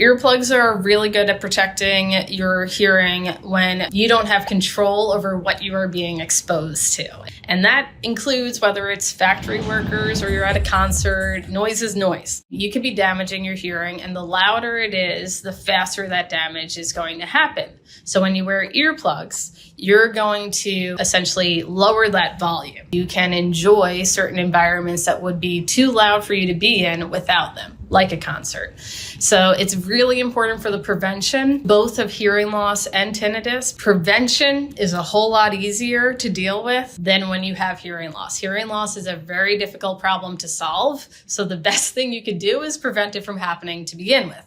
Earplugs are really good at protecting your hearing when you don't have control over what you are being exposed to. And that includes whether it's factory workers or you're at a concert. Noise is noise. You could be damaging your hearing, and the louder it is, the faster that damage is going to happen. So when you wear earplugs, you're going to essentially lower that volume. You can enjoy certain environments that would be too loud for you to be in without them, like a concert. So it's really important for the prevention, both of hearing loss and tinnitus. Prevention is a whole lot easier to deal with than when you have hearing loss. Hearing loss is a very difficult problem to solve. So the best thing you could do is prevent it from happening to begin with.